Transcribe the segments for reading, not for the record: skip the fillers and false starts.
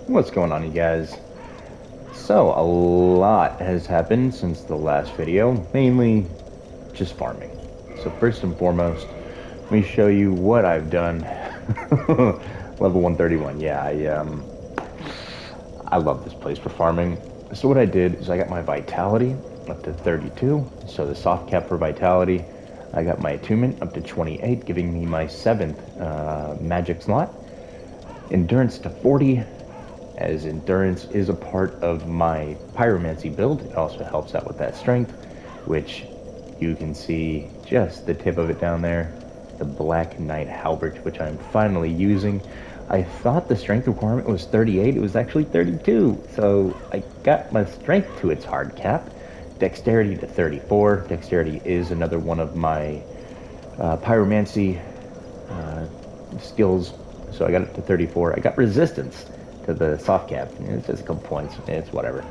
What's going on, you guys? So, a lot has happened since the last video, mainly just farming. So first and foremost, let me show you what I've done. Level 131. Yeah, I love this place for farming. So what I did is I got my vitality up to 32, so the soft cap for vitality. I got my attunement up to 28, giving me my 7th magic slot. Endurance to 40, as endurance is a part of my pyromancy build. It also helps out with that strength, which you can see just the tip of it down there, the Black Knight halberd, which I'm finally using. I thought the strength requirement was 38, it was actually 32, so I got my strength to its hard cap. Dexterity to 34. Dexterity is another one of my pyromancy skills, so I got it to 34. I got resistance to the soft cap. It's just a couple points. It's whatever.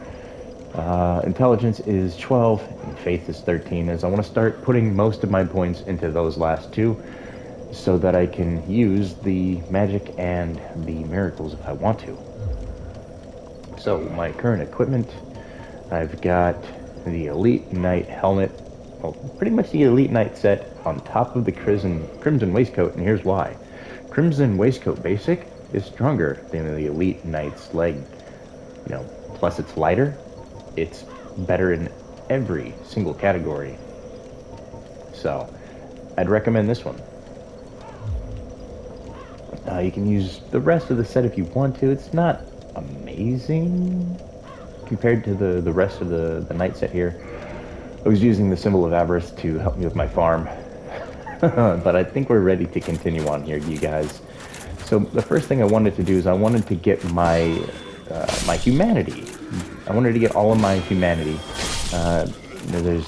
Intelligence is 12, and faith is 13, as I want to start putting most of my points into those last two so that I can use the magic and the miracles if I want to. So my current equipment, I've got the Elite Knight helmet, well, pretty much the Elite Knight set on top of the Crimson Waistcoat, and here's why. Crimson Waistcoat Basic is stronger than the Elite Knight's leg. Plus it's lighter. It's better in every single category. So, I'd recommend this one. You can use the rest of the set if you want to. It's not amazing compared to the rest of the knight set here. I was using the Symbol of Avarice to help me with my farm. But I think we're ready to continue on here, you guys. So the first thing I wanted to do is I wanted to get my my humanity. I wanted to get all of my humanity. There's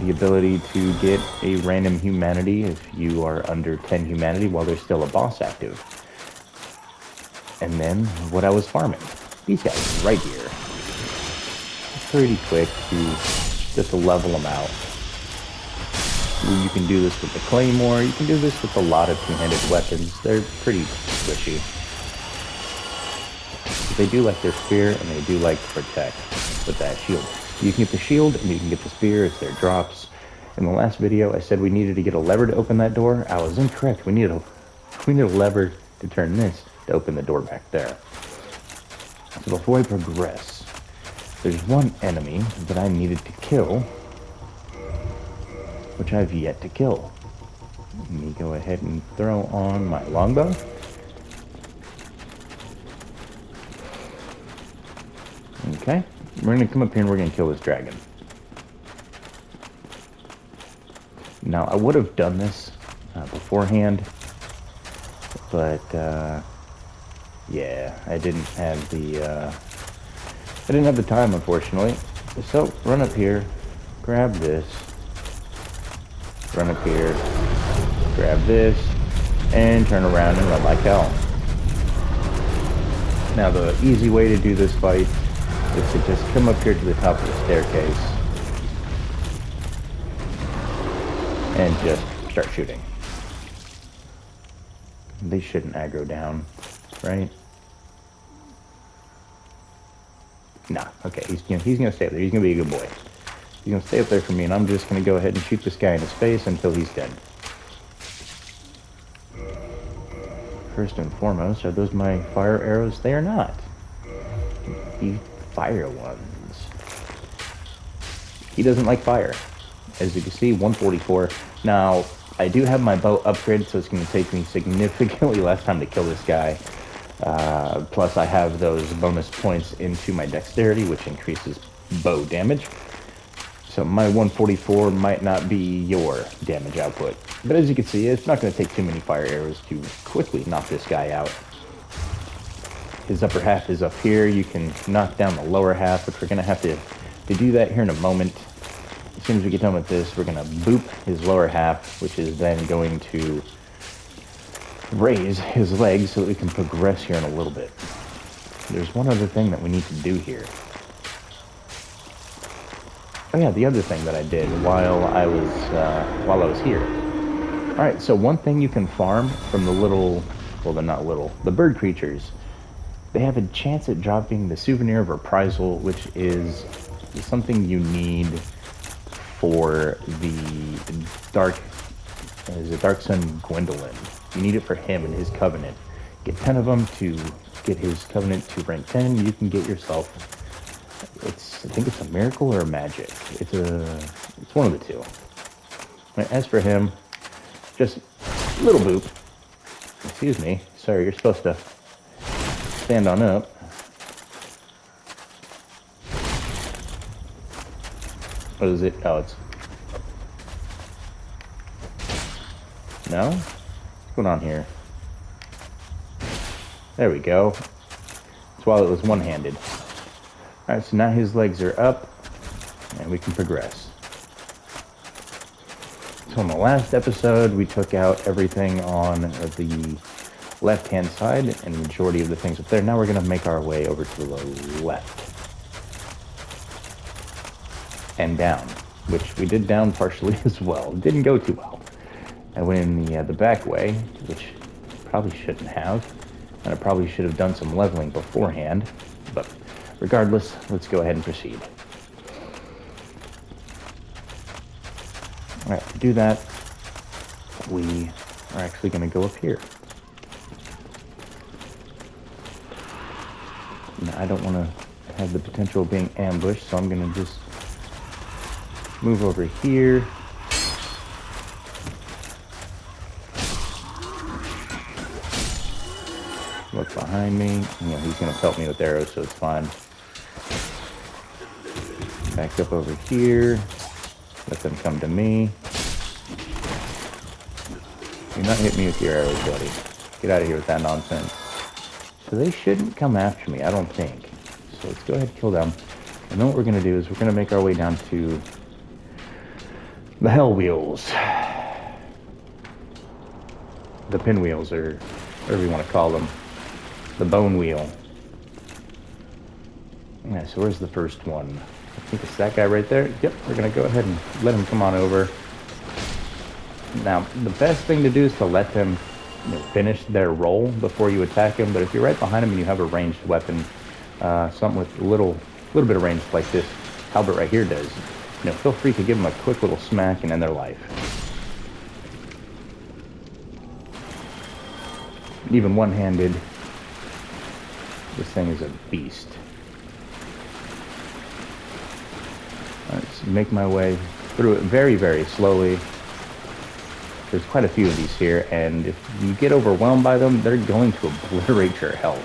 the ability to get a random humanity if you are under 10 humanity while there's still a boss active. And then what I was farming. These guys right here. Pretty quick to just to level them out. You can do this with the claymore. You can do this with a lot of two-handed weapons. They're pretty squishy. They do like their spear, and they do like to protect with that shield. You can get the shield, and you can get the spear. It's their drops. In the last video, I said we needed to get a lever to open that door. I was incorrect. We need a lever to turn this to open the door back there. So before I progress, there's one enemy that I needed to kill, which I've yet to kill. Let me go ahead and throw on my longbow. Okay, we're going to come up here and we're going to kill this dragon. Now, I would have done this beforehand, but yeah, I didn't have the time, unfortunately. So, run up here, grab this, run up here, grab this, and turn around and run like hell. Now, the easy way to do this fight is to just come up here to the top of the staircase and just start shooting. They shouldn't aggro down, right? Nah, okay, he's gonna stay up there. He's gonna be a good boy. He's gonna stay up there for me, and I'm just gonna go ahead and shoot this guy in his face until he's dead. First and foremost, are those my fire arrows? They are not. The fire ones. He doesn't like fire. As you can see, 144. Now, I do have my bow upgraded, so it's going to take me significantly less time to kill this guy. Plus, I have those bonus points into my dexterity, which increases bow damage. So my 144 might not be your damage output. But as you can see, it's not going to take too many fire arrows to quickly knock this guy out. His upper half is up here. You can knock down the lower half, which we're going to have to do that here in a moment. As soon as we get done with this, we're going to boop his lower half, which is then going to raise his legs so that we can progress here in a little bit. There's one other thing that we need to do here. Oh yeah, the other thing that I did while I was here. All right, so one thing you can farm from the little, well, they're not little, the bird creatures, they have a chance at dropping the souvenir of reprisal, which is something you need for the Dark, is it Dark Sun Gwendolyn. You need it for him and his covenant. Get 10 of them to get his covenant to rank 10. You can get yourself, I think it's a miracle or a magic. It's one of the two. As for him, just little boop. Excuse me. Sorry, you're supposed to stand on up. What is it? Oh, it's... No? What's going on here? There we go. That's while it was one-handed. Alright, so now his legs are up, and we can progress. So in the last episode, we took out everything on the left-hand side, and the majority of the things up there. Now we're going to make our way over to the left. And down, which we did down partially as well. It didn't go too well. I went in the back way, which probably shouldn't have. And I probably should have done some leveling beforehand. But regardless, let's go ahead and proceed. Alright, to do that, we are actually going to go up here. Now, I don't want to have the potential of being ambushed, so I'm going to just move over here. Look behind me. He's going to pelt me with arrows, so it's fine. Back up over here. Let them come to me. You're not hitting me with your arrows, buddy. Get out of here with that nonsense. So they shouldn't come after me, I don't think. So let's go ahead and kill them. And then what we're going to do is we're going to make our way down to the Hell Wheels. The Pinwheels, or whatever you want to call them. The Bone Wheel. Yeah, so where's the first one? I think it's that guy right there. Yep, we're going to go ahead and let him come on over. Now, the best thing to do is to let them finish their roll before you attack him. But if you're right behind him and you have a ranged weapon, something with a little bit of range like this halberd right here does, feel free to give them a quick little smack and end their life. Even one-handed, this thing is a beast. Let's make my way through it very, very slowly. There's quite a few of these here, and if you get overwhelmed by them, they're going to obliterate your health.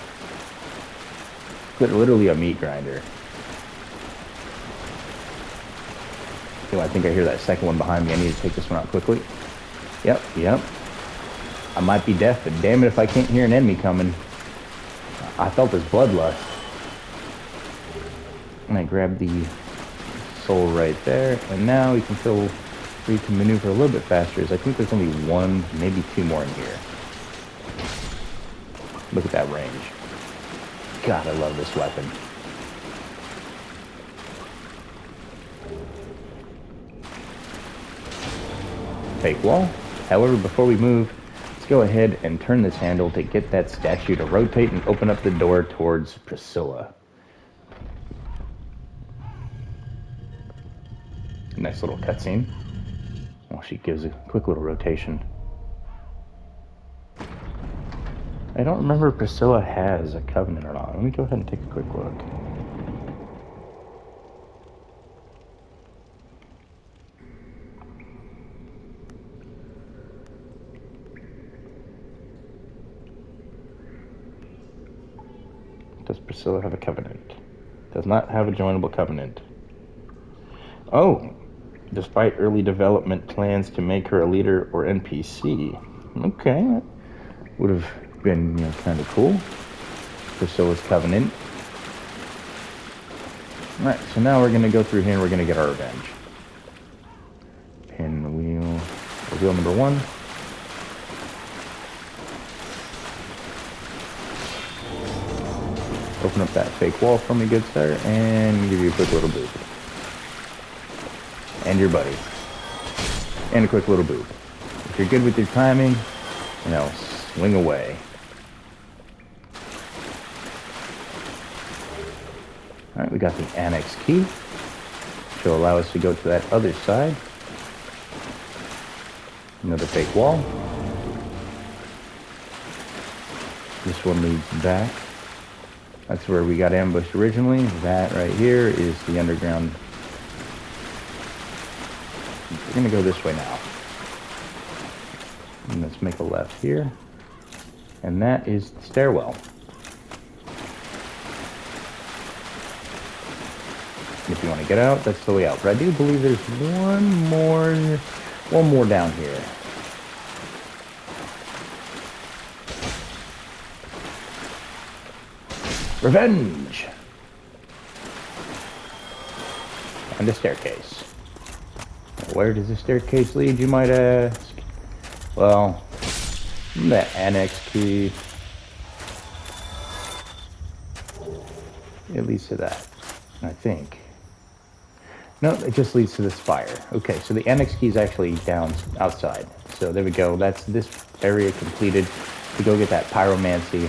They're literally a meat grinder. Oh, I think I hear that second one behind me. I need to take this one out quickly. Yep. I might be deaf, but damn it if I can't hear an enemy coming. I felt his bloodlust. And I grabbed the soul right there, and now we can feel free to maneuver a little bit faster, as I think there's only one, maybe two more in here. Look at that range. God, I love this weapon. Fake wall. However, before we move, let's go ahead and turn this handle to get that statue to rotate and open up the door towards Priscilla. Nice little cutscene. Well, she gives a quick little rotation. I don't remember if Priscilla has a covenant or not. Let me go ahead and take a quick look. Does Priscilla have a covenant? Does not have a joinable covenant. Oh! Despite early development plans to make her a leader or NPC. Okay, that would have been, kind of cool. Priscilla's covenant. Alright, so now we're going to go through here and we're going to get our revenge. Pinwheel. Wheel number 1. Open up that fake wall for me, good sir, and give you a quick little boop. And your buddy. And a quick little boop. If you're good with your timing, swing away. Alright, we got the annex key, which will allow us to go to that other side. Another fake wall. This one leads back. That's where we got ambushed originally. That right here is the underground. We're gonna go this way now. And let's make a left here. And that is the stairwell. If you want to get out, that's the way out. But I do believe there's one more down here. Revenge! And a staircase. Where does the staircase lead, you might ask? Well, the annex key. It leads to that, I think. No, it just leads to this fire. Okay, so the annex key is actually down outside. So there we go. That's this area completed. We go get that pyromancy.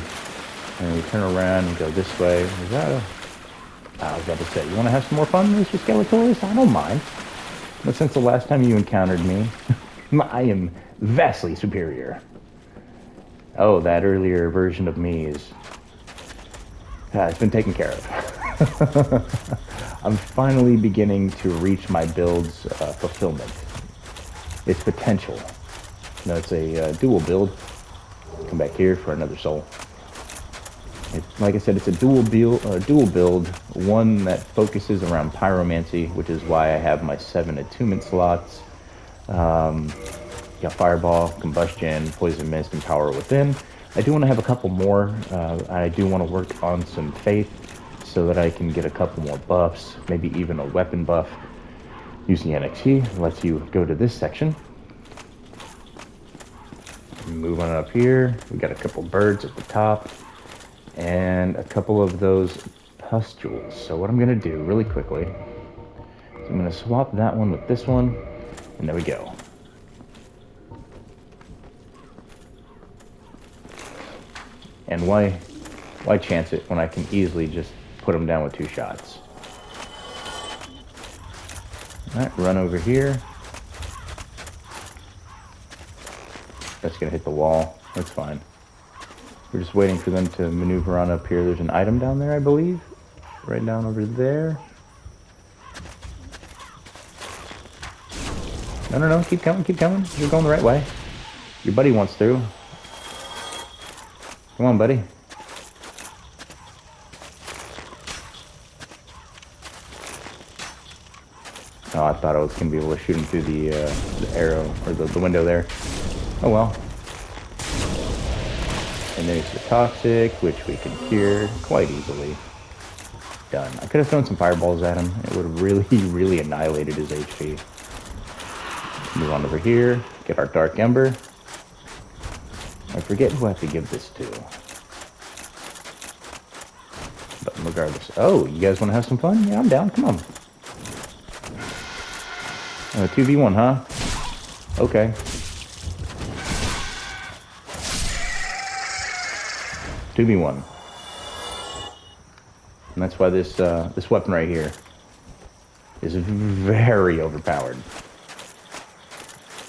And we turn around and go this way. Is that a... I was about to say, you want to have some more fun, Mr. Skeletorus? I don't mind. But since the last time you encountered me, I am vastly superior. Oh, that earlier version of me is... it's been taken care of. I'm finally beginning to reach my build's fulfillment. Its potential. No, it's a dual build. Come back here for another soul. Like I said, it's a dual build, one that focuses around pyromancy, which is why I have my 7 attunement slots. Got Fireball, Combustion, Poison Mist, and Power Within. I do want to have a couple more. I do want to work on some Faith so that I can get a couple more buffs, maybe even a weapon buff. Using NXT lets you go to this section. Move on up here. We got a couple birds at the top and a couple of those pustules. So what I'm going to do really quickly is I'm going to swap that one with this one, and there we go. And why chance it when I can easily just put them down with 2 shots? Alright, run over here. That's gonna hit the wall. That's fine. We're just waiting for them to maneuver on up here. There's an item down there, I believe. Right down over there. No. Keep coming, keep coming. You're going the right way. Your buddy wants through. Come on, buddy. Oh, I thought I was going to be able to shoot him through the arrow, or the window there. Oh well. And there's the toxic, which we can cure quite easily. Done. I could have thrown some fireballs at him. It would have really annihilated his HP. Move on over here. Get our Dark Ember. I forget who I have to give this to. But regardless. Oh, you guys want to have some fun? Yeah, I'm down. Come on. 2v1, huh? Okay. Two v one. And that's why this this weapon right here is very overpowered.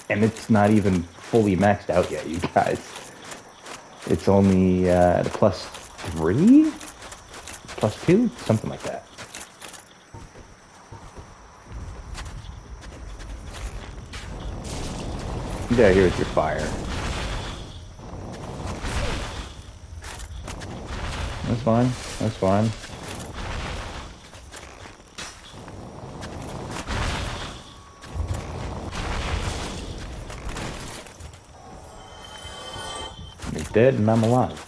And it's not even fully maxed out yet, you guys. It's only at a +3? +2? Something like that. Yeah, here's your fire. That's fine. That's fine. You're dead and I'm alive.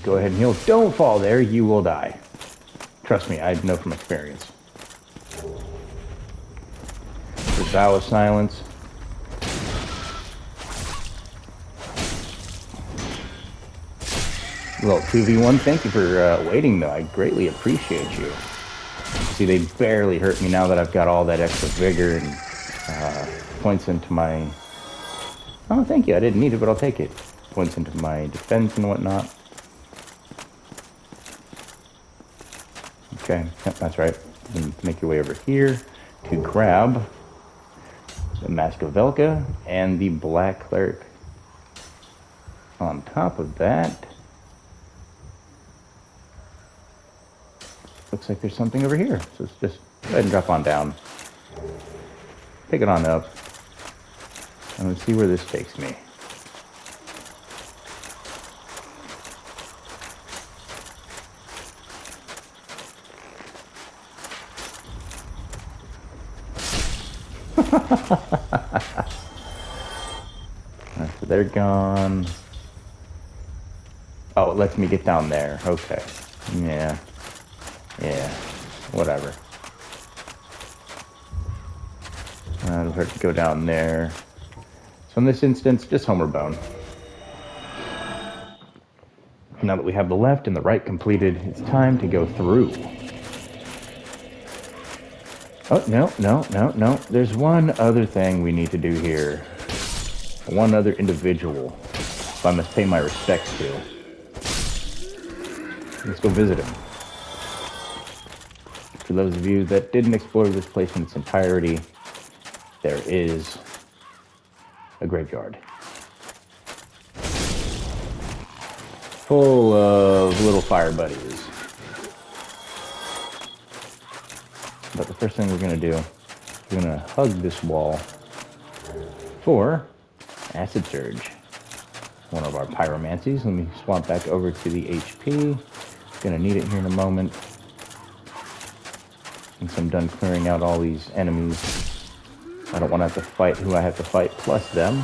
Go ahead and heal. Don't fall there. You will die. Trust me, I know from experience. The Vow of Silence. Well, 2v1, thank you for waiting, though. I greatly appreciate you. See, they barely hurt me now that I've got all that extra vigor and points into my Oh, thank you. I didn't need it, but I'll take it. Points into my defense and whatnot. Okay, yep, that's right. You can make your way over here to grab the Mask of Velka and the Black Cleric. On top of that, looks like there's something over here. So let's just go ahead and drop on down. Pick it on up. And let's see where this takes me. So they're gone. Oh, it lets me get down there. Okay. Yeah. Whatever. It'll hurt to go down there. So in this instance, just Homer Bone. Now that we have the left and the right completed, it's time to go through. Oh, no. There's one other thing we need to do here. One other individual I must pay my respects to. Let's go visit him. For those of you that didn't explore this place in its entirety, there is a graveyard. Full of little fire buddies. But the first thing we're going to do, we're going to hug this wall for Acid Surge. One of our pyromancies. Let me swap back over to the HP. Going to need it here in a moment. Once I'm done clearing out all these enemies, I don't want to have to fight who I have to fight plus them.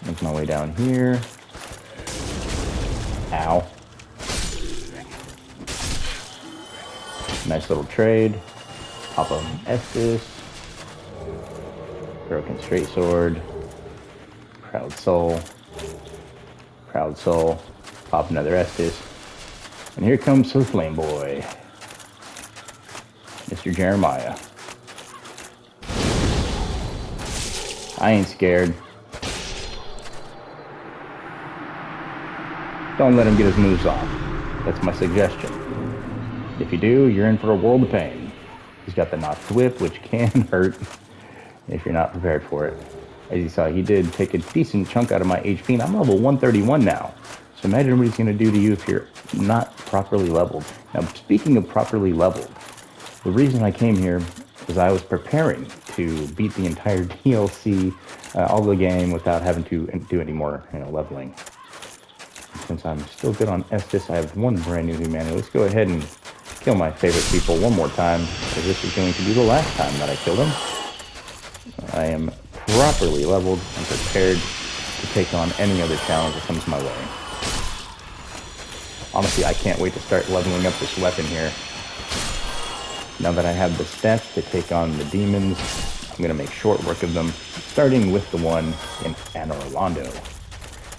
Make my way down here. Ow. Nice little trade. Pop of Estus. Broken Straight Sword. Proud Soul. Proud Soul. Pop another Estus. And here comes the Flame Boy. Mr. Jeremiah. I ain't scared. Don't let him get his moves off. That's my suggestion. If you do, you're in for a world of pain. He's got the Notched Whip, which can hurt if you're not prepared for it. As you saw, he did take a decent chunk out of my HP, and I'm level 131 now. So imagine what he's going to do to you if you're not properly leveled. Now, speaking of properly leveled, the reason I came here is I was preparing to beat the entire DLC, all the game, without having to do any more, leveling. Since I'm still good on Estus, I have one brand new humanity. Let's go ahead and kill my favorite people one more time, because this is going to be the last time that I kill them. I am properly leveled and prepared to take on any other challenge that comes my way. Honestly, I can't wait to start leveling up this weapon here. Now that I have the stats to take on the demons, I'm going to make short work of them, starting with the one in Anor Londo.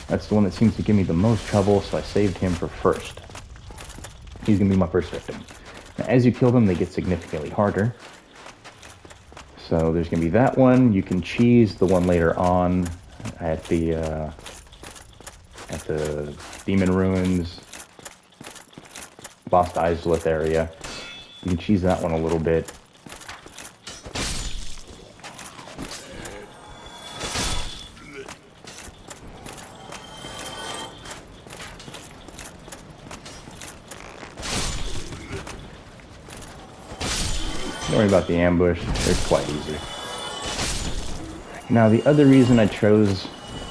That's the one that seems to give me the most trouble, so I saved him for first. He's going to be my first victim. Now, as you kill them, they get significantly harder. So there's going to be that one. You can cheese the one later on at the Demon Ruins, Lost Izalith area. You can cheese that one a little bit. Don't worry about the ambush, they're quite easy. Now the other reason I chose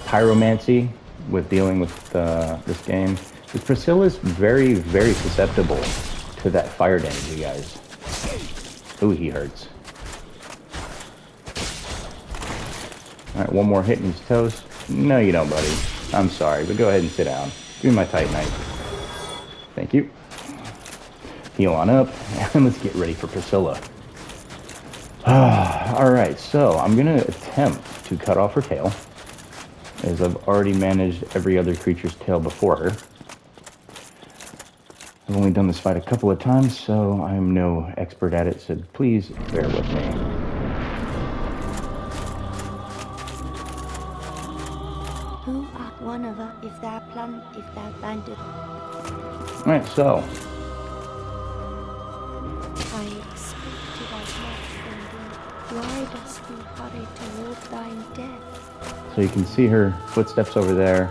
Pyromancy with dealing with this game is Priscilla's very, very susceptible to that fire damage, you guys. Ooh, he hurts. Alright, one more hit and he's toast. No you don't, buddy. I'm sorry, but go ahead and sit down. Give me my Titanite. Thank you. Heal on up, and let's get ready for Priscilla. Alright, so I'm going to attempt to cut off her tail, as I've already managed every other creature's tail before her. I've only done this fight a couple of times, so I'm no expert at it, so please bear with me. One of us, if they're planted. Alright, so. I expected as much from thee. Why dost thee hurry toward thine death? So you can see her footsteps over there.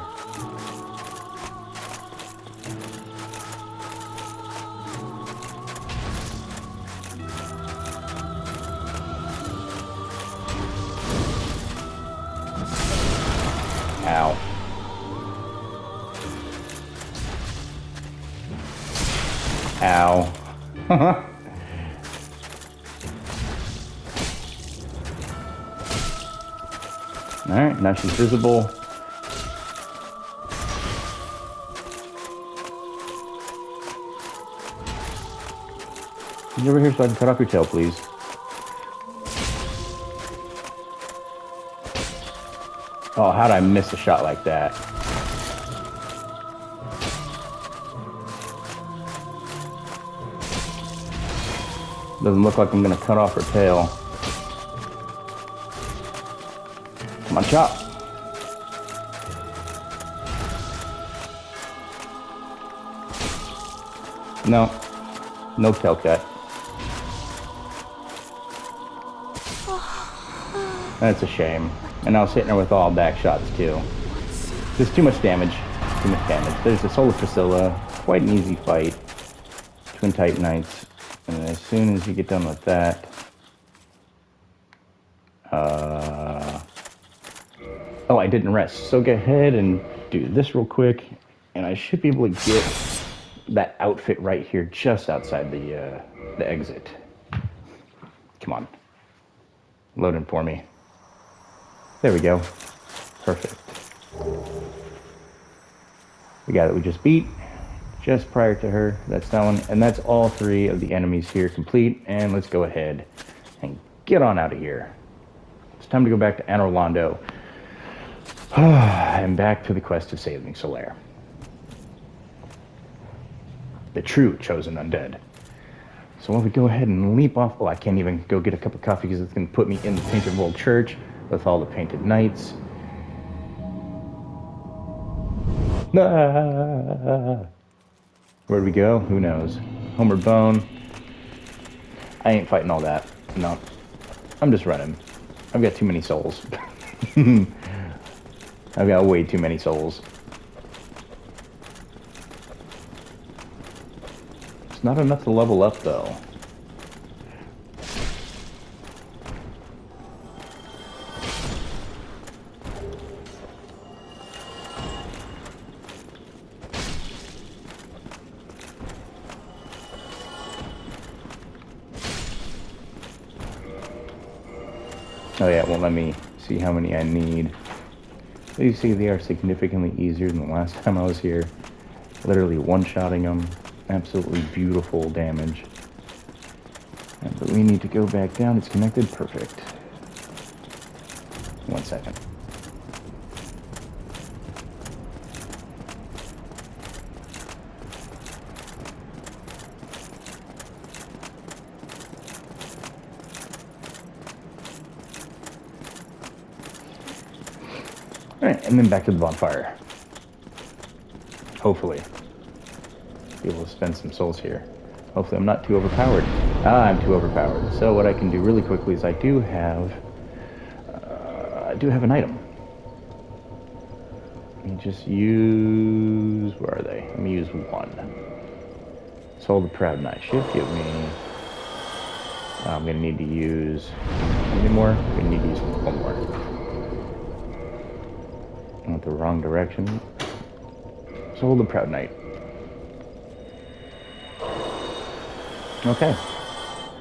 Ow. Ow. Alright, now she's visible. Get over here so I can cut off your tail, please. Oh, how'd I miss a shot like that? Doesn't look like I'm gonna cut off her tail. Come on, chop. No. No tail cut. That's a shame. And I was hitting her with all back shots too. There's too much damage. Too much damage. There's the Soul of Priscilla. Quite an easy fight. Twin Titanites. And as soon as you get done with that... Oh, I didn't rest. So go ahead and do this real quick. And I should be able to get that outfit right here just outside the exit. Come on. Load in for me. There we go. Perfect. The guy that we just beat, just prior to her, that's that one. And that's all 3 of the enemies here complete. And let's go ahead and get on out of here. It's time to go back to Anor Londo. And back to the quest of saving Solaire. The true chosen undead. So while we go ahead and leap off... Oh, I can't even go get a cup of coffee because it's going to put me in the Painted World Church with all the painted knights. Ah! Where'd we go? Who knows? Homeward Bone. I ain't fighting all that. No. I'm just running. I've got too many souls. I've got way too many souls. It's not enough to level up, though. Oh yeah, it won't let me see how many I need. You see they are significantly easier than the last time I was here. Literally one-shotting them. Absolutely beautiful damage. But we need to go back down. It's connected. Perfect. 1 second. Alright, and then back to the bonfire. Hopefully. Be able to spend some souls here. Hopefully I'm not too overpowered. Ah, I'm too overpowered. So what I can do really quickly is I do have an item. Let me just use... Where are they? Let me use 1. Soul of the Proud Knight should give me... I'm going to need to use... How many more? I'm going to need to use 1 more. I went the wrong direction. Soul of the Proud Knight. Okay.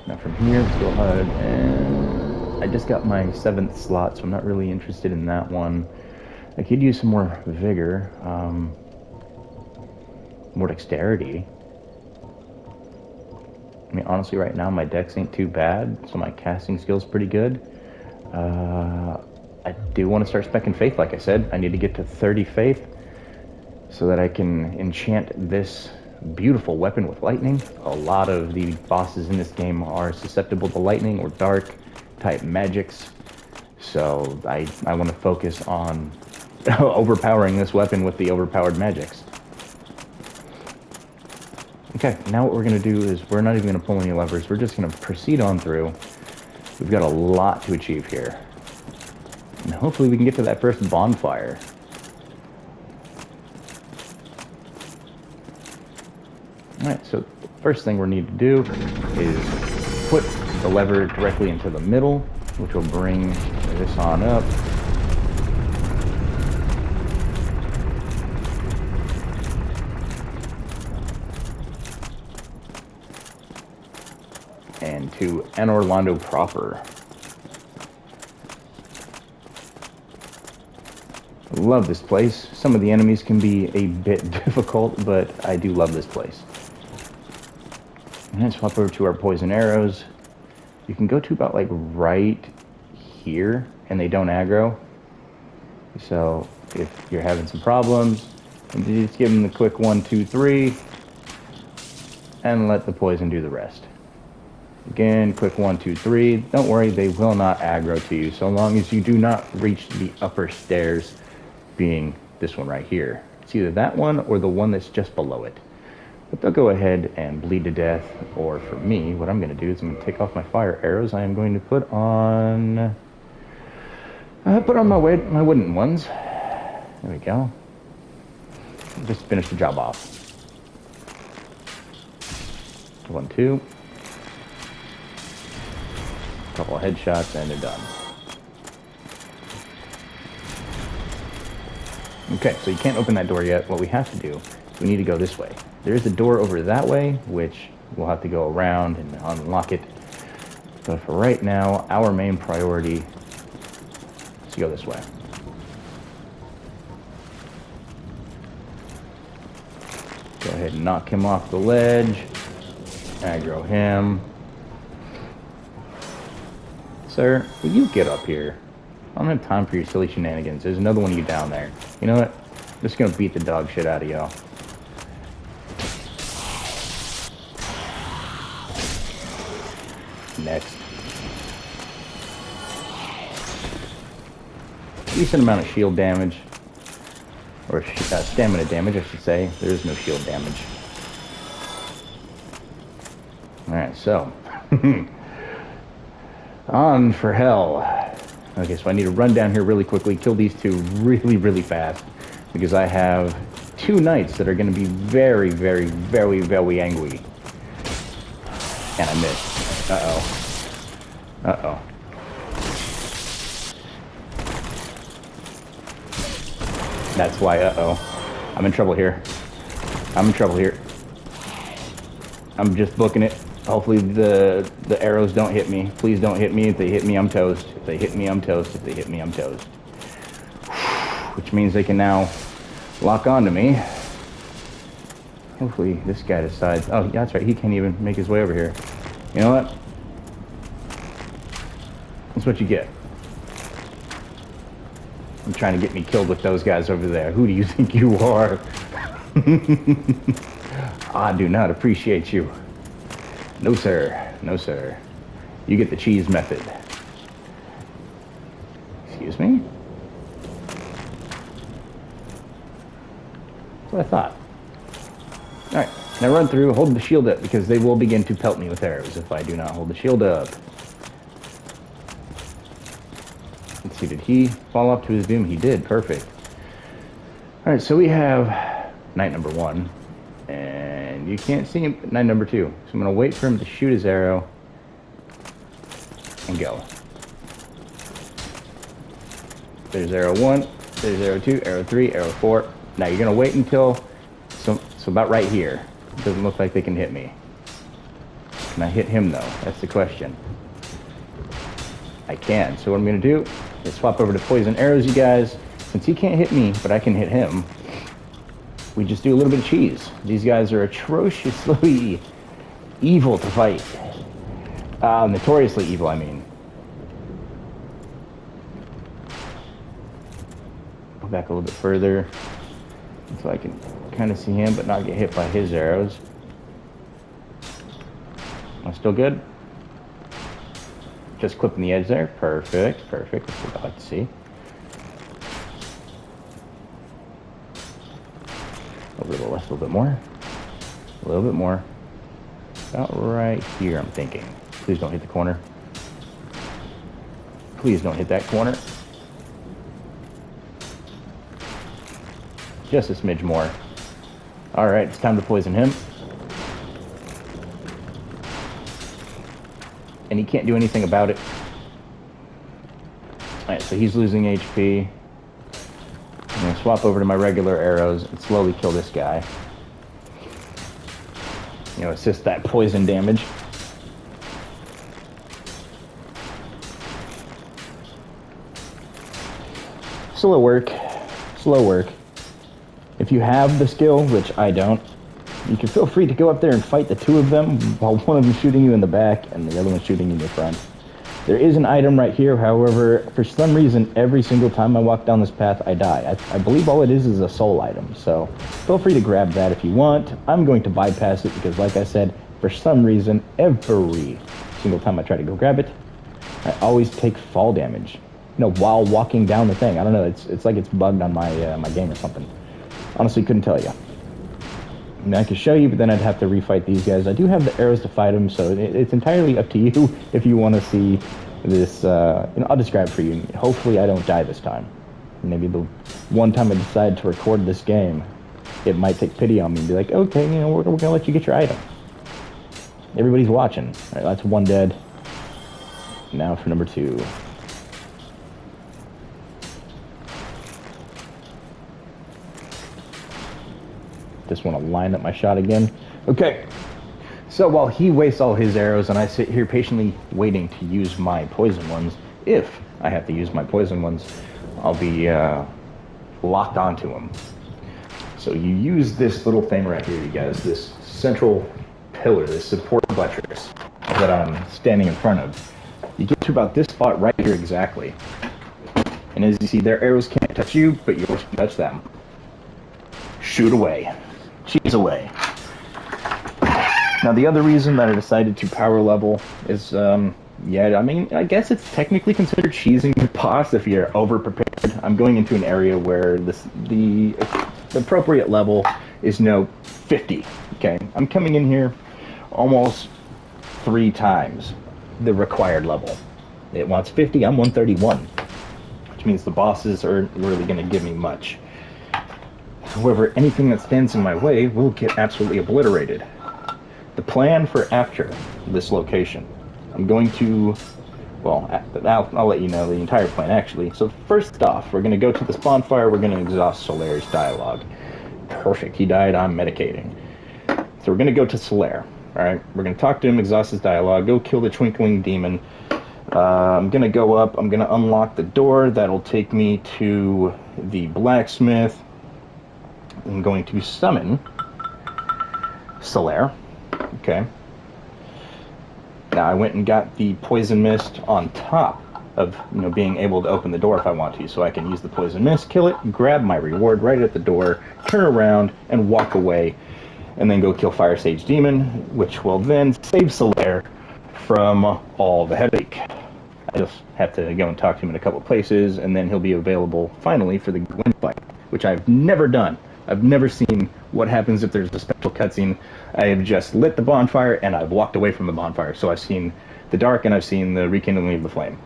Now from here, let's go ahead and... I just got my 7th slot, so I'm not really interested in that one. I could use some more vigor. More dexterity. I mean, honestly, right now, my dex ain't too bad, so my casting skill's pretty good. I do want to start specking faith, like I said. I need to get to 30 faith so that I can enchant this beautiful weapon with lightning. A lot of the bosses in this game are susceptible to lightning or dark type magics. So I want to focus on overpowering this weapon with the overpowered magics. Okay, now what we're going to do is we're not even going to pull any levers. We're just going to proceed on through. We've got a lot to achieve here. And hopefully we can get to that first bonfire. Alright, so the first thing we need to do is put the lever directly into the middle, which will bring this on up. And to Anor Londo proper. I love this place. Some of the enemies can be a bit difficult, but I do love this place. And then swap over to our poison arrows. You can go to about like right here, and they don't aggro. So if you're having some problems, you just give them the quick 1, 2, 3, and let the poison do the rest. Again, quick 1, 2, 3. Don't worry, they will not aggro to you so long as you do not reach the upper stairs, being this one right here. It's either that one or the one that's just below it. But they'll go ahead and bleed to death, or for me, what I'm going to do is I'm going to take off my fire arrows. I am going to put on my wooden ones. There we go. Just finish the job off. 1, 2. Couple of headshots and they're done. Okay, so you can't open that door yet. What we have to do, we need to go this way. There's a door over that way, which we'll have to go around and unlock it. But for right now, our main priority is to go this way. Go ahead and knock him off the ledge. Aggro him. Sir, will you get up here? I don't have time for your silly shenanigans. There's another one of you down there. You know what? I'm just gonna beat the dog shit out of y'all. Next. Decent amount of shield damage. Or stamina damage, I should say. There is no shield damage. Alright, so. On for hell. Okay, so I need to run down here really quickly, kill these two really, really fast, because I have 2 knights that are going to be very, very, very, very angry. And I missed. Uh-oh. Uh-oh. That's why, uh-oh. I'm in trouble here. I'm in trouble here. I'm just booking it. Hopefully the arrows don't hit me. Please don't hit me. If they hit me, I'm toast. If they hit me, I'm toast. If they hit me, I'm toast. Which means they can now lock onto me. Hopefully this guy decides... Oh, yeah, that's right. He can't even make his way over here. You know what? That's what you get. I'm trying to get me killed with those guys over there. Who do you think you are? I do not appreciate you. No, sir. No, sir. You get the cheese method. Excuse me? That's what I thought. Alright, now run through, hold the shield up, because they will begin to pelt me with arrows if I do not hold the shield up. Let's see, did he fall off to his doom? He did, perfect. Alright, so we have knight number 1. And you can't see him, knight number 2. So I'm going to wait for him to shoot his arrow and go. There's arrow 1, there's arrow 2, arrow 3, arrow 4. Now you're going to wait until, so about right here. It doesn't look like they can hit me. Can I hit him though? That's the question. I can. So what I'm going to do is swap over to poison arrows, you guys. Since he can't hit me, but I can hit him, we just do a little bit of cheese. These guys are atrociously evil to fight. Notoriously evil, I mean. Go back a little bit further so I can kind of see him but not get hit by his arrows. Am I still good? Just clipping the edge there. Perfect, perfect. That's what I like to see. A little less, a little bit more. A little bit more. About right here, I'm thinking. Please don't hit the corner. Please don't hit that corner. Just a smidge more. Alright, it's time to poison him. And he can't do anything about it. Alright, so he's losing HP. I'm going to swap over to my regular arrows and slowly kill this guy. You know, assist that poison damage. Slow work. Slow work. If you have the skill, which I don't, you can feel free to go up there and fight the two of them while one of them shooting you in the back and the other one shooting you in the front. There is an item right here, however, for some reason, every single time I walk down this path, I die. I believe all it is a soul item, so feel free to grab that if you want. I'm going to bypass it because, like I said, for some reason, every single time I try to go grab it, I always take fall damage. You know, while walking down the thing. I don't know, it's like it's bugged on my my game or something. Honestly, couldn't tell you. I mean, I could show you, but then I'd have to refight these guys. I do have the arrows to fight them, so it's entirely up to you if you want to see this. You know, I'll describe for you. Hopefully, I don't die this time. Maybe the one time I decide to record this game, it might take pity on me and be like, okay, you know, we're gonna let you get your item. Everybody's watching. All right, that's one dead. Now for number 2. Just want to line up my shot again. Okay, so while he wastes all his arrows and I sit here patiently waiting to use my poison ones, if I have to use my poison ones, I'll be locked onto him. So you use this little thing right here, you guys, this central pillar, this support buttress that I'm standing in front of. You get to about this spot right here exactly. And as you see, their arrows can't touch you, but yours can touch them. Shoot away. Cheese away. Now the other reason that I decided to power level is, yeah, I mean, I guess it's technically considered cheesing the boss if you're over prepared. I'm going into an area where the appropriate level is 50. Okay, I'm coming in here almost 3 times the required level. It wants 50. I'm 131, which means the bosses aren't really going to give me much. However, anything that stands in my way will get absolutely obliterated. The plan for after this location, I'm going to, well, I'll let you know the entire plan actually. So first off, we're going to go to this bonfire, we're going to exhaust Solaire's dialogue. Perfect, he died, I'm medicating. So we're going to go to Solaire, alright? We're going to talk to him, exhaust his dialogue, go kill the twinkling demon. I'm going to go up, I'm going to unlock the door, that'll take me to the blacksmith. I'm going to summon Solaire. Okay. Now I went and got the poison mist on top of, you know, being able to open the door if I want to, so I can use the poison mist, kill it, grab my reward right at the door, turn around and walk away, and then go kill Fire Sage Demon, which will then save Solaire from all the headache. I just have to go and talk to him in a couple places, and then he'll be available finally for the Gwyn fight, which I've never done. I've never seen what happens if there's a special cutscene. I have just lit the bonfire and I've walked away from the bonfire. So I've seen the dark and I've seen the rekindling of the flame.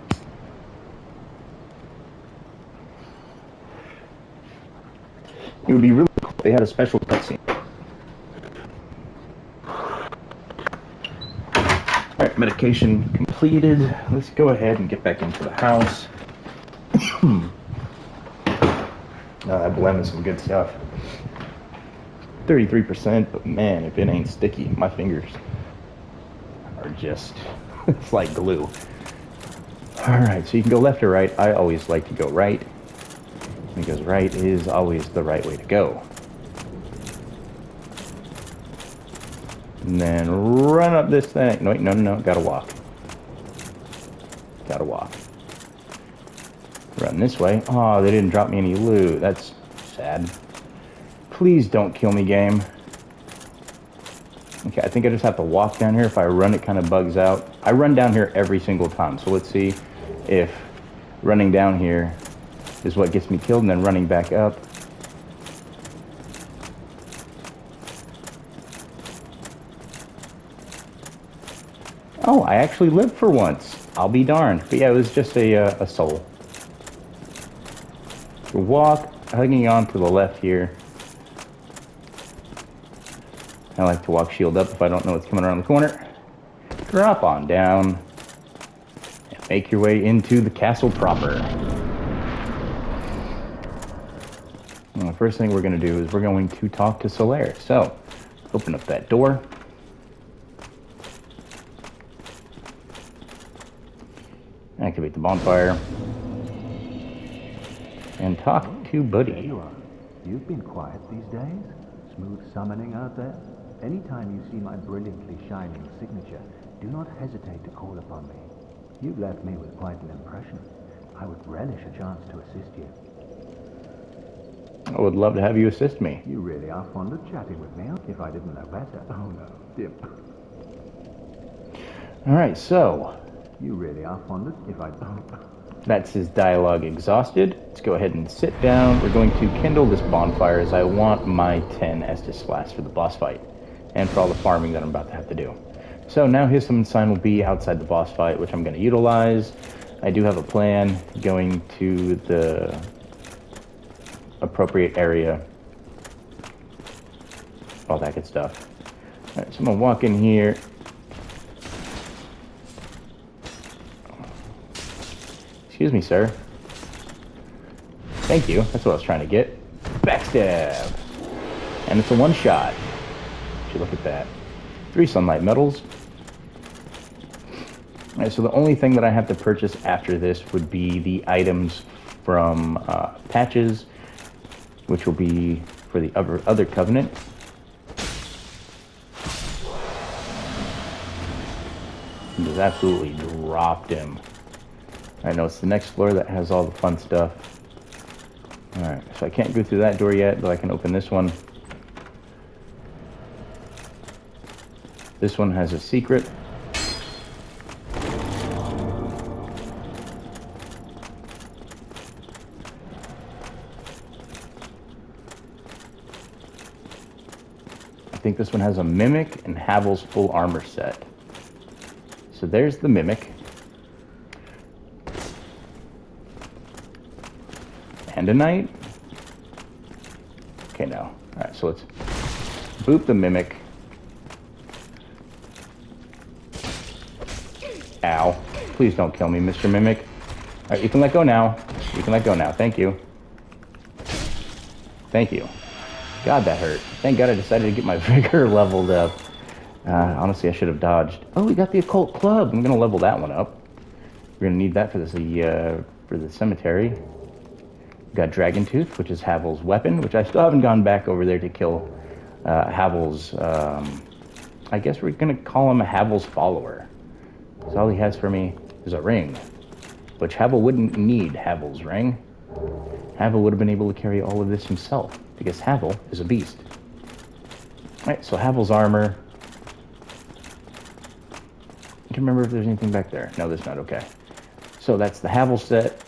It would be really cool if they had a special cutscene. Alright, medication completed. Let's go ahead and get back into the house. That blend is some good stuff. 33%, but man, if it ain't sticky, my fingers are just, it's like glue. Alright, so you can go left or right. I always like to go right, because right is always the right way to go. And then run up this thing. No, wait, no, gotta walk. Gotta walk. Run this way. Oh, they didn't drop me any loot. That's sad. Please don't kill me, game. Okay, I think I just have to walk down here. If I run, it kind of bugs out. I run down here every single time. So let's see if running down here is what gets me killed and then running back up. Oh, I actually lived for once. I'll be darned. But yeah, it was just a soul. Walk, hugging on to the left here. I like to walk shield up if I don't know what's coming around the corner. Drop on down. And make your way into the castle proper. And the first thing we're going to do is we're going to talk to Solaire. So, open up that door. Activate the bonfire. And talk to Buddy. There you are. You've been quiet these days. Smooth summoning out there. Anytime you see my brilliantly shining signature, do not hesitate to call upon me. You've left me with quite an impression. I would relish a chance to assist you. I would love to have you assist me. You really are fond of chatting with me, if I didn't know better. Oh no, dear. Alright, so You really are fond of, if I... that's his dialogue exhausted. Let's go ahead and sit down. We're going to kindle this bonfire as I want my 10 Estus flasks for the boss fight. And for all the farming that I'm about to have to do. So now his summon sign will be outside the boss fight, which I'm going to utilize. I do have a plan going to the appropriate area. All that good stuff. Alright, so I'm going to walk in here. Excuse me, sir. Thank you. That's what I was trying to get. Backstab. And it's a one-shot. Look at that. 3 sunlight metals. Alright, so the only thing that I have to purchase after this would be the items from patches, which will be for the other covenant. He just absolutely dropped him. I know it's the next floor that has all the fun stuff. Alright, so I can't go through that door yet, but I can open this one. This one has a secret. I think this one has a Mimic and Havel's full armor set. So there's the Mimic. And a Knight. Okay, no. Alright, so let's boop the Mimic. Ow. Please don't kill me, Mr. Mimic. Alright, you can let go now. You can let go now. Thank you. Thank you. God, that hurt. Thank God I decided to get my vigor leveled up. Honestly, I should have dodged. Oh, we got the occult club. I'm going to level that one up. We're going to need that for the cemetery. We got Dragon Tooth, which is Havel's weapon, which I still haven't gone back over there to kill Havel's... I guess we're going to call him a Havel's follower. So all he has for me is a ring, which Havel wouldn't need Havel's ring. Havel would have been able to carry all of this himself, because Havel is a beast. Alright, so Havel's armor. I can remember if there's anything back there. No, there's not. Okay. So that's the Havel set.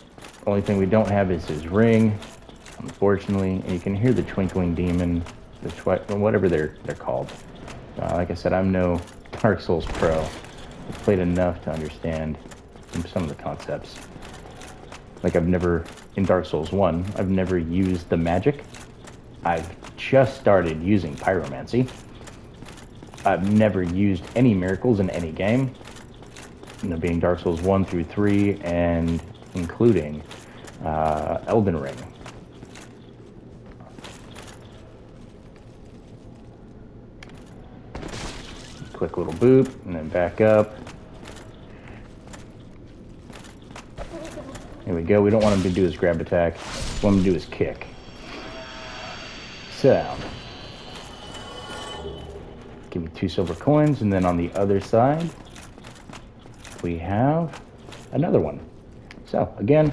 Only thing we don't have is his ring, unfortunately. And you can hear the Twinkling Demon, whatever they're called. Like I said, I'm no Dark Souls pro. I've played enough to understand some of the concepts. Like in Dark Souls 1, I've never used the magic. I've just started using pyromancy. I've never used any miracles in any game. Being Dark Souls 1 through 3 and including Elden Ring. Quick little boop, and then back up. Here we go. We don't want him to do his grab attack. We want him to do his kick. So, give me 2 silver coins, and then on the other side, we have another one. So, again,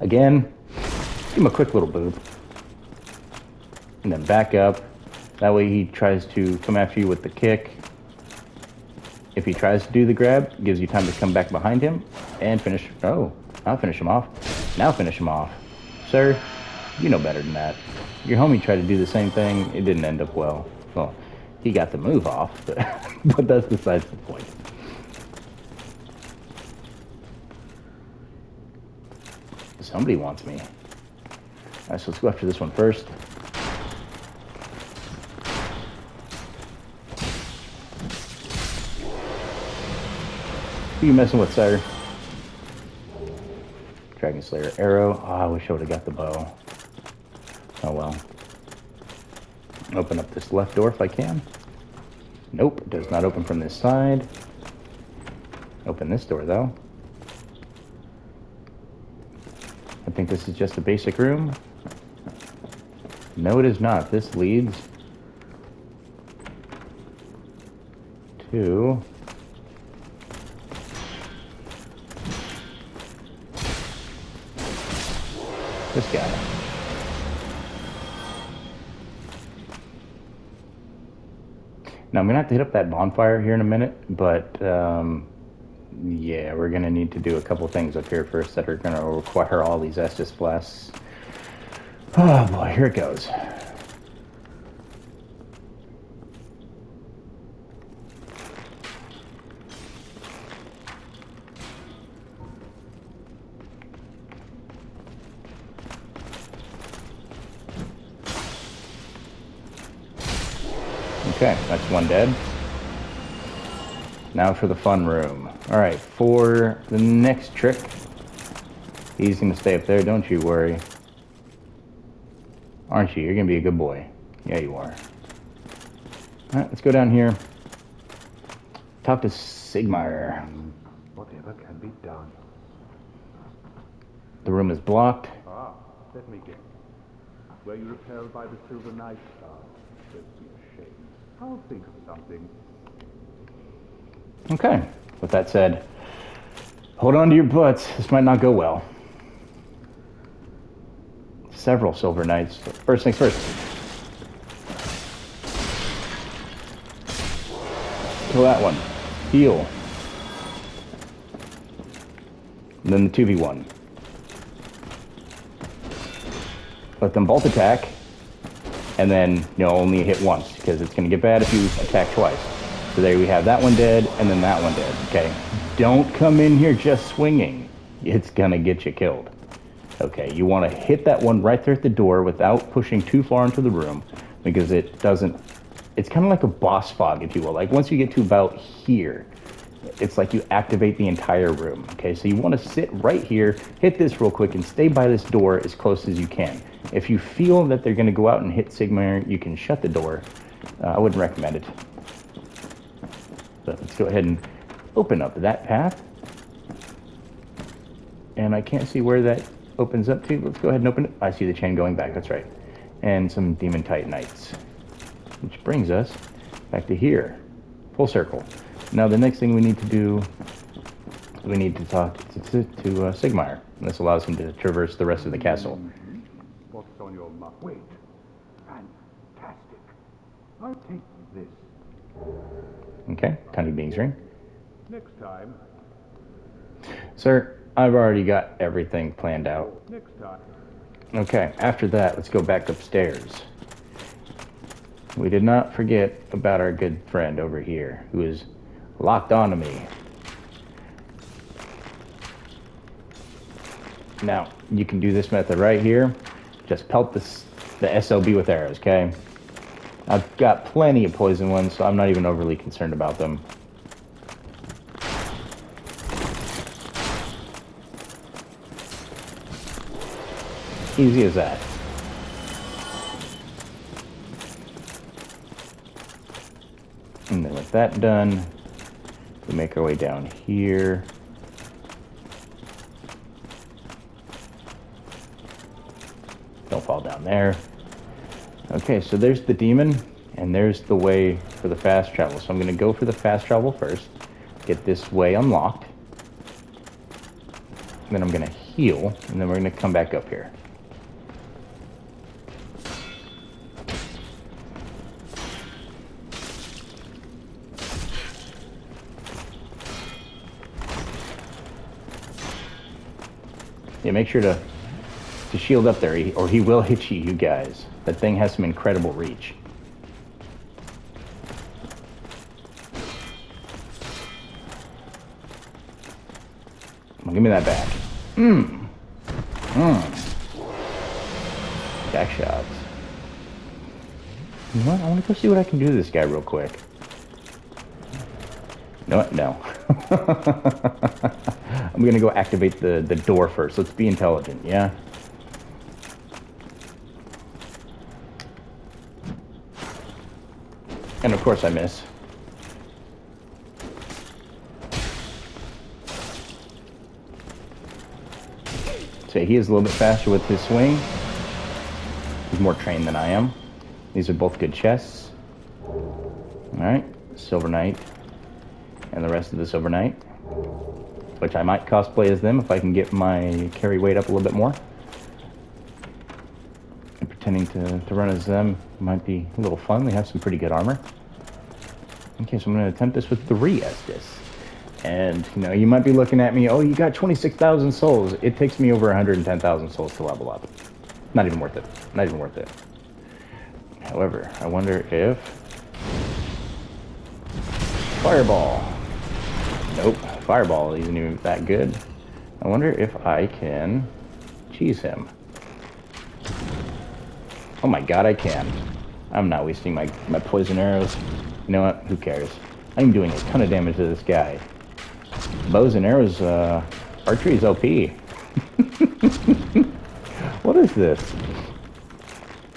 give him a quick little boop, and then back up. That way he tries to come after you with the kick. If he tries to do the grab, it gives you time to come back behind him and finish. Oh, I'll finish him off. Now finish him off. Sir, you know better than that. Your homie tried to do the same thing. It didn't end up well. Well, he got the move off, but that's besides the point. Somebody wants me. Alright, so let's go after this one first. Who you messing with, sire? Dragon Slayer arrow. Oh, I wish I would have got the bow. Oh well. Open up this left door if I can. Nope, it does not open from this side. Open this door though. I think this is just a basic room. No, it is not. This leads to this guy. Now I'm gonna have to hit up that bonfire here in a minute, but yeah, we're gonna need to do a couple things up here first that are gonna require all these Estus flasks. Oh boy, here it goes. Okay, that's one dead. Now for the fun room. Alright, for the next trick, he's gonna stay up there, don't you worry. Aren't you? You're gonna be a good boy. Yeah, you are. Alright, let's go down here. Talk to Sigmar. Whatever can be done. The room is blocked. Ah, let me guess. Were you repelled by the Silver Night Star? Don't be ashamed. I'll think of something. Okay, with that said, hold on to your butts. This might not go well. Several Silver Knights. First things first. Kill that one. Heal. And then the 2v1. Let them bolt attack. And then, only hit once. Because it's going to get bad if you attack twice. So there we have that one dead, and then that one dead. Okay. Don't come in here just swinging. It's going to get you killed. Okay, you want to hit that one right there at the door without pushing too far into the room. Because it doesn't... It's kind of like a boss fog, if you will. Like, once you get to about here, it's like you activate the entire room. Okay, so you want to sit right here, hit this real quick, and stay by this door as close as you can. If you feel that they're going to go out and hit Sigmar, you can shut the door. I wouldn't recommend it. But let's go ahead and open up that path. And I can't see where that opens up to. Let's go ahead and open it. I see the chain going back, that's right. And some Demon Titanites. Which brings us back to here. Full circle. Now the next thing we need to do, we need to talk to Sigmar. And this allows him to traverse the rest of the castle. What's on your mind? Wait. Fantastic. I'll take this. Okay, tiny beans ring. Next time. Sir, I've already got everything planned out. Next time. Okay, after that, let's go back upstairs. We did not forget about our good friend over here, who is locked onto me. Now, you can do this method right here. Just pelt the SLB with arrows, okay? I've got plenty of poison ones, so I'm not even overly concerned about them. Easy as that. And then with that done, we make our way down here. Don't fall down there. Okay, so there's the demon, and there's the way for the fast travel. So I'm going to go for the fast travel first, get this way unlocked. And then I'm going to heal, and then we're going to come back up here. Yeah, make sure to shield up there, or he will hit you guys. That thing has some incredible reach. Give me that back. Jack shots. You know what? I want to go see what I can do to this guy real quick. You know what? No. I'm going to go activate the door first. Let's be intelligent, yeah? And of course I miss. So he is a little bit faster with his swing. He's more trained than I am. These are both good chests. Alright, Silver Knight. And the rest of the Silver Knight. Which I might cosplay as them if I can get my carry weight up a little bit more. And pretending to run as them might be a little fun. They have some pretty good armor. Okay, so I'm going to attempt this with 3 Estus. And, you know, you might be looking at me, oh, you got 26,000 souls. It takes me over 110,000 souls to level up. Not even worth it. Not even worth it. However, I wonder if... Fireball. Nope, Fireball isn't even that good. I wonder if I can cheese him. Oh my god, I can. I'm not wasting my poison arrows. You know what? Who cares? I'm doing a ton of damage to this guy. Bows and arrows, archery is OP. What is this?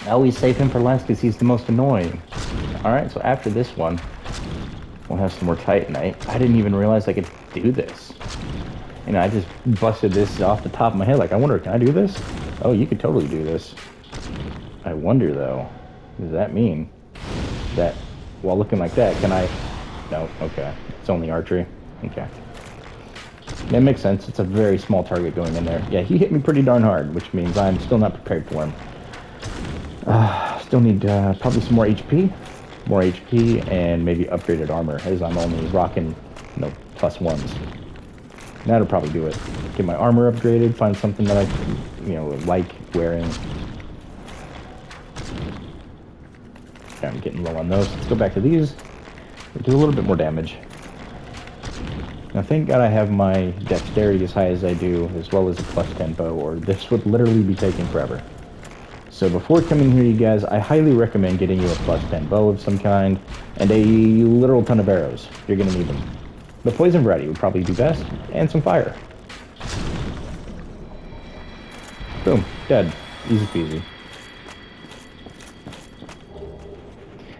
I always save him for last because he's the most annoying. Alright, so after this one, we'll have some more Titanite. I didn't even realize I could do this. You know, I just busted this off the top of my head. Like, I wonder, can I do this? Oh, you could totally do this. I wonder, though, does that mean that while looking like that, can I... No, okay. It's only archery. Okay. That makes sense. It's a very small target going in there. Yeah, he hit me pretty darn hard, which means I'm still not prepared for him. Still need probably some more HP. More HP and maybe upgraded armor, as I'm only rocking, you know, +1s. That'll probably do it. Get my armor upgraded, find something that I, you know, like wearing. Okay, I'm getting low on those. Let's go back to these. Do a little bit more damage. Now, thank God I have my dexterity as high as I do, as well as a +10 bow, or this would literally be taking forever. So before coming here, you guys, I highly recommend getting you a +10 bow of some kind, and a literal ton of arrows. You're going to need them. The poison variety would probably be best, and some fire. Boom, dead. Easy peasy.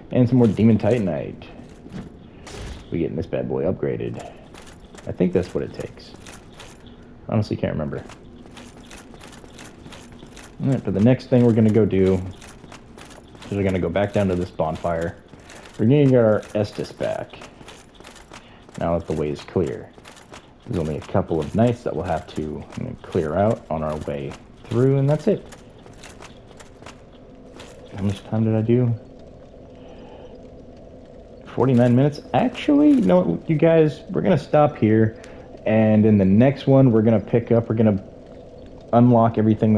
And some more Demon Titanite. We're getting this bad boy upgraded. I think that's what it takes. Honestly, can't remember. Alright, but the next thing we're going to go do is we're going to go back down to this bonfire. We're going to get our Estus back. Now that the way is clear. There's only a couple of nights that we'll have to clear out on our way through, and that's it. How much time did I do? 49 minutes. Actually, you know what, you guys, we're going to stop here, and in the next one, we're going to pick up, we're going to unlock everything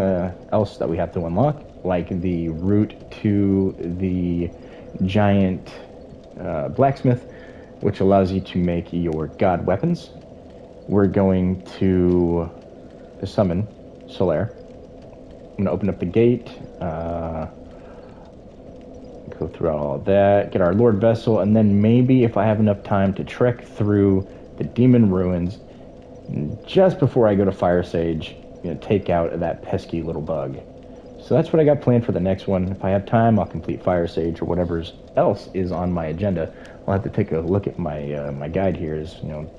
else that we have to unlock, like the route to the giant blacksmith, which allows you to make your god weapons. We're going to summon Solaire. I'm going to open up the gate, go through all of that, get our Lord Vessel, and then maybe if I have enough time to trek through the demon ruins just before I go to Fire Sage, you know, take out that pesky little bug. So that's what I got planned for the next one. If I have time, I'll complete Fire Sage or whatever else is on my agenda. I'll have to take a look at my my guide here. Is, you know,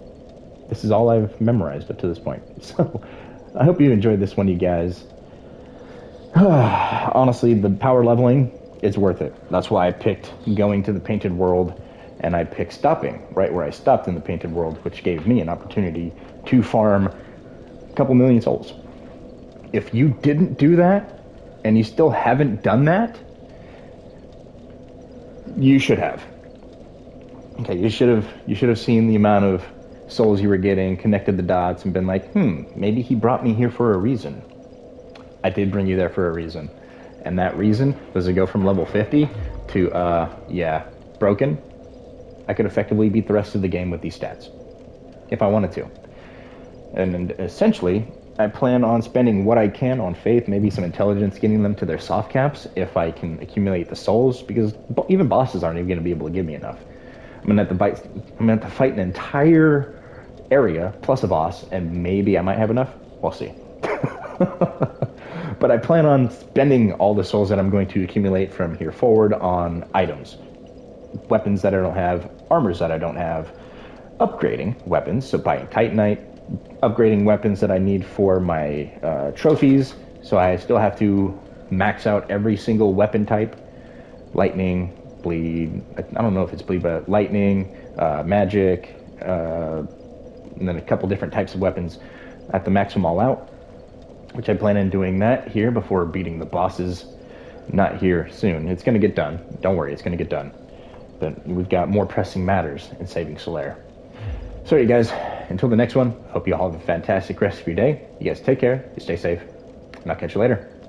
this is all I've memorized up to this point. So I hope you enjoyed this one, you guys. Honestly, the power leveling is worth it. That's why I picked going to the Painted World, and I picked stopping right where I stopped in the Painted World, which gave me an opportunity to farm a couple million souls. If you didn't do that, and you still haven't done that, you should have. Okay, you should have seen the amount of souls you were getting, connected the dots, and been like, maybe he brought me here for a reason. I did bring you there for a reason. And that reason was to go from level 50 to, broken. I could effectively beat the rest of the game with these stats, if I wanted to. And essentially, I plan on spending what I can on faith, maybe some intelligence, getting them to their soft caps if I can accumulate the souls, because even bosses aren't even going to be able to give me enough. I'm gonna have to fight an entire area plus a boss, and maybe I might have enough. We'll see. But I plan on spending all the souls that I'm going to accumulate from here forward on items, weapons that I don't have, armors that I don't have, upgrading weapons, so buying Titanite, upgrading weapons that I need for my trophies, so I still have to max out every single weapon type, lightning, bleed, I don't know if it's bleed, but lightning, magic, and then a couple different types of weapons. I have to max them all out, which I plan on doing that here before beating the bosses. Not here soon. It's going to get done. Don't worry, it's going to get done. But we've got more pressing matters in saving Solaire. So, you guys, until the next one, hope you all have a fantastic rest of your day. You guys take care, you stay safe, and I'll catch you later.